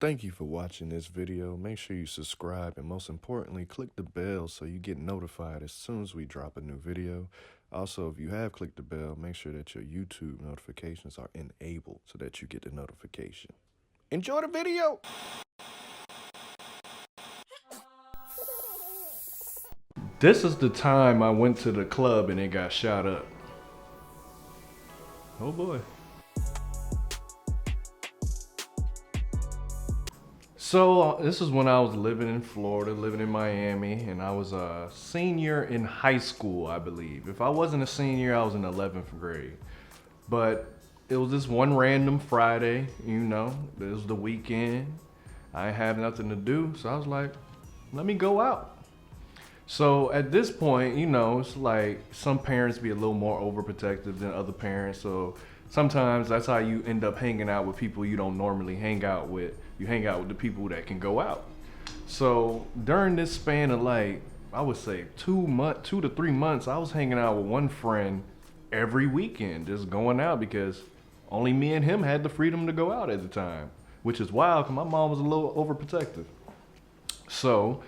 Thank you for watching this video. Make sure you subscribe and most importantly, click the bell so you get notified as soon as we drop a new video. Also, if you have clicked the bell, make sure that your YouTube notifications are enabled so that you get the notification. Enjoy the video! This is the time I went to the club and it got shot up. Oh boy. So this is when I was living in Florida, living in Miami, and I was a senior in high school, I believe. If I wasn't a senior, I was in 11th grade. But it was this one random Friday, it was the weekend. I didn't have nothing to do, so I was like, let me go out. So at this point, it's like some parents be a little more overprotective than other parents. So sometimes that's how you end up hanging out with people you don't normally hang out with. You hang out with the people that can go out. So during this span of I would say 2 to 3 months, I was hanging out with one friend every weekend, just going out because only me and him had the freedom to go out at the time, which is wild because my mom was a little overprotective. So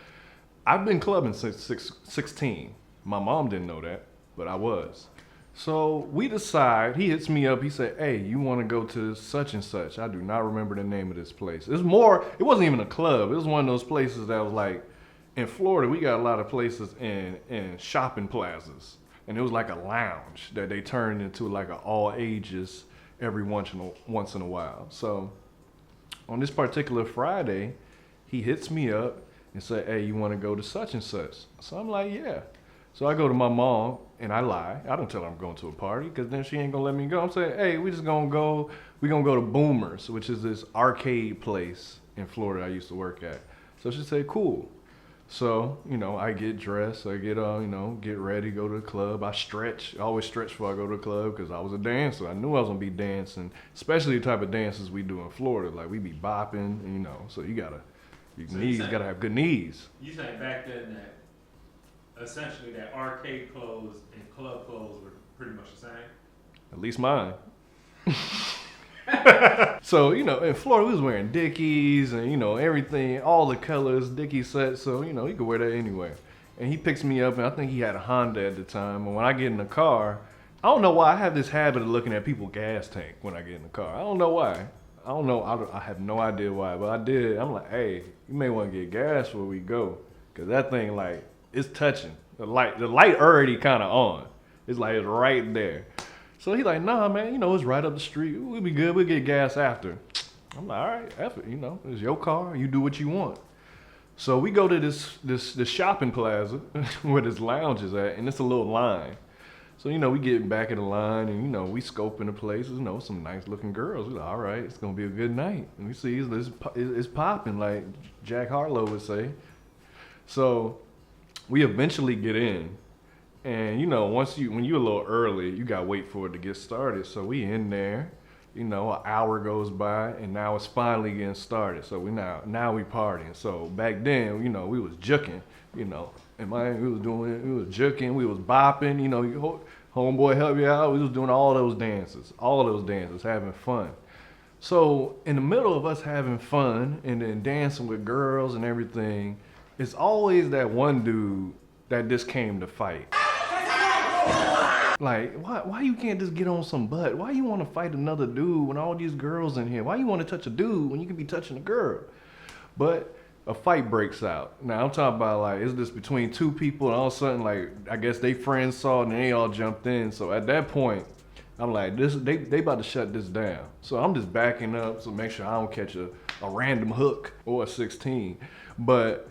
I've been clubbing since 16. My mom didn't know that, but I was. So we decide, he hits me up, he said, hey, you want to go to such and such? I do not remember the name of this place. It wasn't even a club. It was one of those places that was like, in Florida, we got a lot of places in shopping plazas. And it was like a lounge that they turned into like an all ages every once in a while. So on this particular Friday, he hits me up and say, hey, you want to go to such and such? So I'm like, yeah. So I go to my mom and I lie. I don't tell her I'm going to a party because then she ain't gonna let me go. I'm saying, hey, we're gonna go to Boomers, which is this arcade place in Florida I used to work at. So she said, cool. So, I get dressed, I get get ready, go to the club. I always stretch before I go to the club because I was a dancer. I knew I was gonna be dancing, especially the type of dances we do in Florida. Like we be bopping, so your knees gotta have good knees. You say back then that essentially that arcade clothes and club clothes were pretty much the same? At least mine. So, in Florida, we was wearing Dickies and, everything, all the colors, Dickie sets. So, you could wear that anywhere. And he picks me up, and I think he had a Honda at the time. And when I get in the car, I don't know why I have this habit of looking at people's gas tank when I get in the car. I don't know why. I don't know. I have no idea why, but I did. I'm like, hey, you may want to get gas before we go. Because that thing, it's touching. The light already kind of on. It's right there. So he's like, nah, man, it's right up the street. We'll be good. We'll get gas after. I'm like, all right, F it, it's your car. You do what you want. So we go to this shopping plaza where this lounge is at, and it's a little line. So, we get back in the line and, we scoping the places, some nice looking girls. We're like, all right, it's going to be a good night. And we see it's popping, like Jack Harlow would say. So we eventually get in. And when you're a little early, you gotta wait for it to get started. So we in there, an hour goes by, and now it's finally getting started. So now we partying. So back then, we was juking, and we was juking, we was bopping, homeboy help you out. We was doing all those dances, having fun. So in the middle of us having fun and then dancing with girls and everything, it's always that one dude that just came to fight. Like, why you can't just get on some butt? Why you want to fight another dude when all these girls in here? Why you want to touch a dude when you can be touching a girl? But a fight breaks out. Now I'm talking about it's this between two people, and all of a sudden I guess they friends saw it and they all jumped in. So at that point, I'm like, they about to shut this down. So I'm just backing up to make sure I don't catch a random hook or a 16. But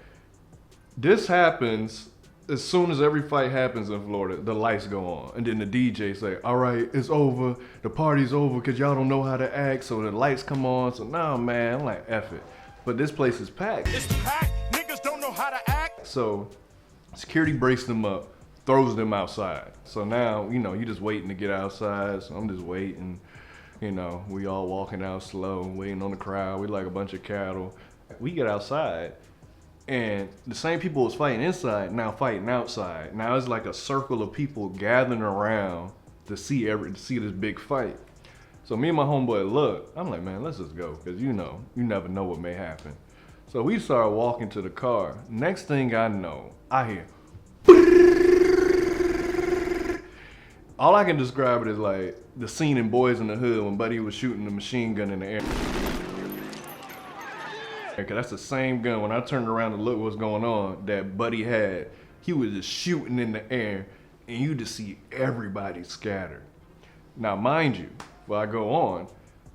this happens. As soon as every fight happens in Florida, the lights go on. And then the DJ say, all right, it's over. The party's over because y'all don't know how to act. So the lights come on. So now, man, I'm like, F it. But this place is packed. It's packed. Niggas don't know how to act. So security breaks them up, throws them outside. So now, you just waiting to get outside. So I'm just waiting. We all walking out slow, waiting on the crowd. We like a bunch of cattle. We get outside. And the same people was fighting inside, now fighting outside. Now it's like a circle of people gathering around to see this big fight. So me and my homeboy look. I'm like, man, let's just go, cause you never know what may happen. So we start walking to the car. Next thing I know, I hear. All I can describe it is like the scene in Boys in the Hood when Buddy was shooting the machine gun in the air. Cause that's the same gun. When I turned around to look what's going on, that Buddy had, he was just shooting in the air, and you just see everybody scattered. Now, mind you, while I go on,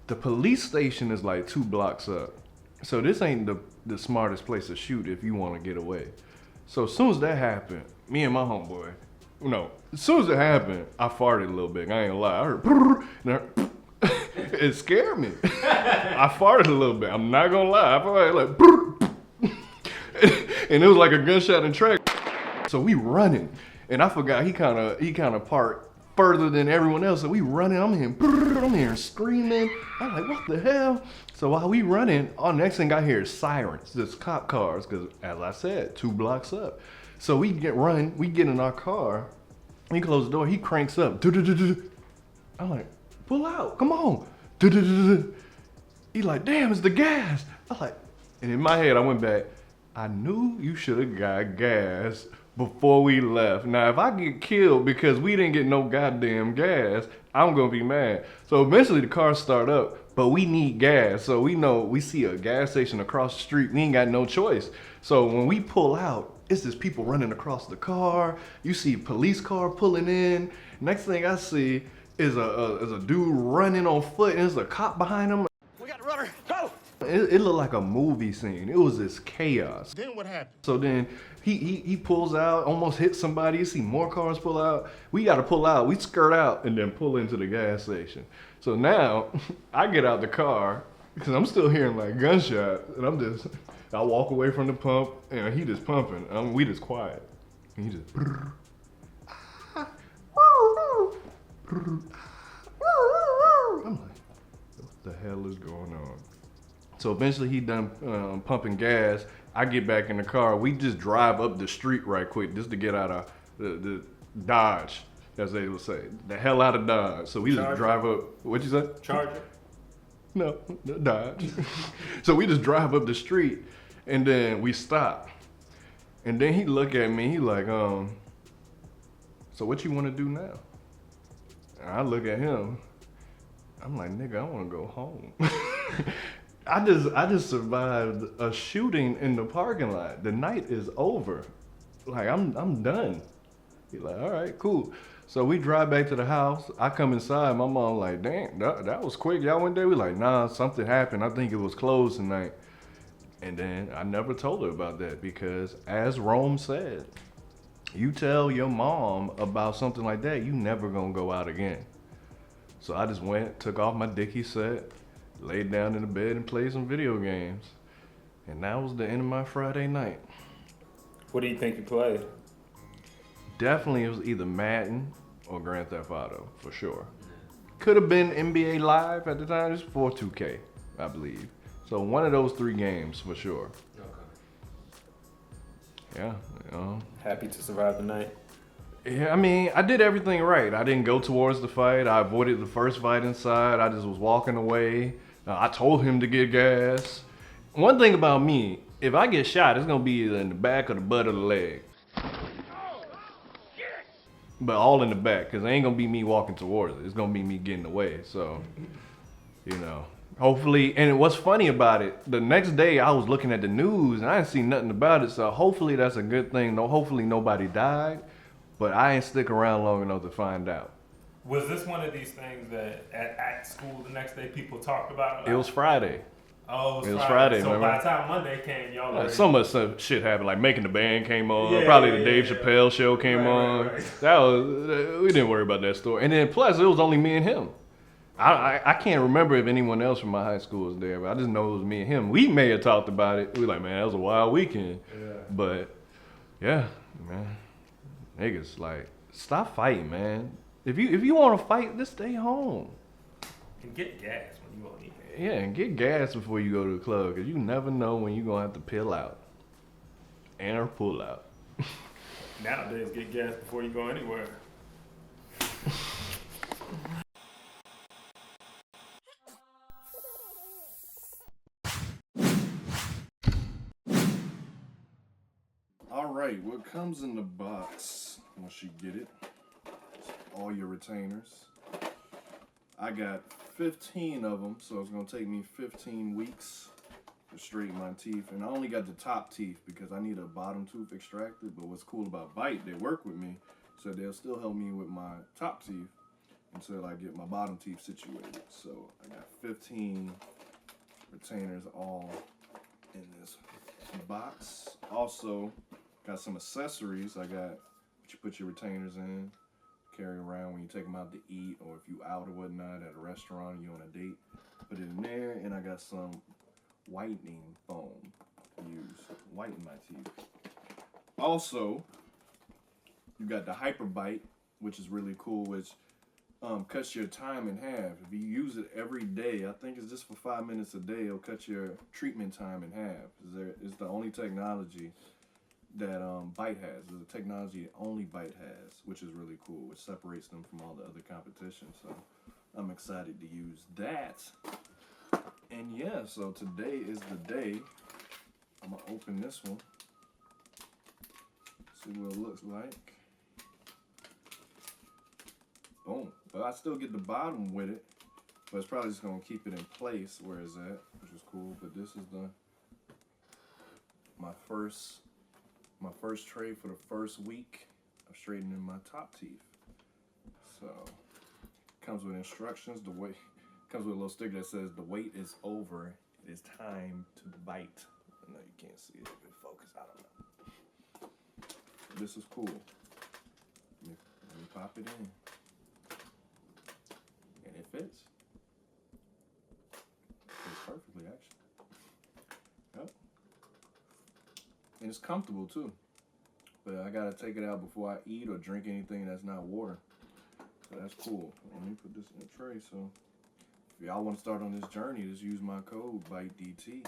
the police station is like 2 blocks up. So this ain't the smartest place to shoot if you want to get away. So as soon as that happened, me and my homeboy, as soon as it happened, I farted a little bit. I ain't gonna lie. I heard, and it scared me. I farted a little bit. I'm not gonna lie. I farted like, and it was like a gunshot in track. So we running, and I forgot he kind of parked further than everyone else. So we running. I'm hearing screaming. I'm like, what the hell? So while we running, next thing I hear is sirens, just cop cars, because as I said, 2 blocks up. So we get in our car, we close the door, he cranks up. I'm like, pull out, come on. He's like, damn, it's the gas. I'm like, and in my head I went back, I knew you should have got gas before we left. Now, if I get killed because we didn't get no goddamn gas, I'm gonna be mad. So eventually the car start up, but we need gas. So we see a gas station across the street. We ain't got no choice. So when we pull out, it's just people running across the car. You see a police car pulling in. Next thing I see is a dude running on foot, and there's a cop behind him. We got the rudder. Go! It looked like a movie scene. It was this chaos. Then what happened? So then he pulls out, almost hits somebody. You see more cars pull out. We got to pull out. We skirt out and then pull into the gas station. So now I get out the car because I'm still hearing like gunshots, and I walk away from the pump, and he just pumping. We just quiet. And he just. I'm like, what the hell is going on? So eventually he done pumping gas. I get back in the car. We just drive up the street right quick just to get out of the Dodge, as they would say. The hell out of Dodge. So we just drive up. What'd you say? Charger. No, Dodge. So we just drive up the street, and then we stop. And then he look at me. He like, so what you want to do now? And I look at him. I'm like, nigga, I want to go home. I just survived a shooting in the parking lot. The night is over. Like, I'm done. He's like, all right, cool. So we drive back to the house. I come inside. My mom like, dang, that was quick. Y'all went there? We like, nah, something happened. I think it was closed tonight. And then I never told her about that because, as Rome said, you tell your mom about something like that, you never gonna go out again. So I just went, took off my Dickie set, laid down in the bed and played some video games. And that was the end of my Friday night. What do you think you played? Definitely it was either Madden or Grand Theft Auto, for sure. Could have been NBA Live at the time, just before 2K, I believe. So one of those 3 games, for sure. Okay. Yeah. Happy to survive the night? Yeah, I mean, I did everything right. I didn't go towards the fight. I avoided the first fight inside. I just was walking away. I told him to get gas. One thing about me, if I get shot, it's going to be either in the back or the butt of the leg. But all in the back, because it ain't going to be me walking towards it. It's going to be me getting away. So, hopefully. And what's funny about it, the next day I was looking at the news and I didn't see nothing about it. So hopefully that's a good thing. No, hopefully nobody died. But I ain't stick around long enough to find out. Was this one of these things that at school the next day people talked about? Like, It was Friday. Oh, it was Friday, So remember? by the time Monday came, y'all already... So much shit happened, like Making the Band came on, Yeah, probably yeah, the Dave yeah. Chappelle show came on. Right. That was, we didn't worry about that story. And then plus, it was only me and him. I can't remember if anyone else from my high school was there, but I just know it was me and him. We may have talked about it. We were like, man, that was a wild weekend. Yeah. But, yeah, man, niggas, like, stop fighting, man. If you want to fight, just stay home. And get gas when you won't need it. Yeah, and get gas before you go to the club, because you never know when you're going to have to pill out and pull out. Nowadays, get gas before you go anywhere. right, what comes in the box once you get it? All your retainers. I got 15 of them, so it's gonna take me 15 weeks to straighten my teeth. And I only got the top teeth because I need a bottom tooth extracted. But what's cool about Bite, they work with me, so they'll still help me with my top teeth until I get my bottom teeth situated. So I got 15 retainers all in this box. Also, got some accessories. I got what you put your retainers in, carry around when you take them out to eat, or if you out or whatnot at a restaurant, you on a date, put it in there. And I got some whitening foam to use, whiten my teeth. Also, you got the Hyper Bite, which is really cool, which cuts your time in half. If you use it every day, I think it's just for 5 minutes a day, it'll cut your treatment time in half. It's the only technology that Bite has. It's a technology only Bite has, which is really cool, which separates them from all the other competition. So I'm excited to use that. And yeah, so today is the day. I'm gonna open this one, see what it looks like. Boom. But I still get the bottom with it, but it's probably just gonna keep it in place where it's at, which is cool. But this is my first tray for the first week of straightening my top teeth. So comes with instructions. Comes with a little sticker that says the wait is over. It is time to bite. I know you can't see it. If it focus, I don't know. This is cool. Let me pop it in. And it fits. Fits perfectly, actually. Yep. And it's comfortable too. But I gotta take it out before I eat or drink anything that's not water. So that's cool. Let me put this in a tray. So if y'all want to start on this journey, just use my code BITEDT.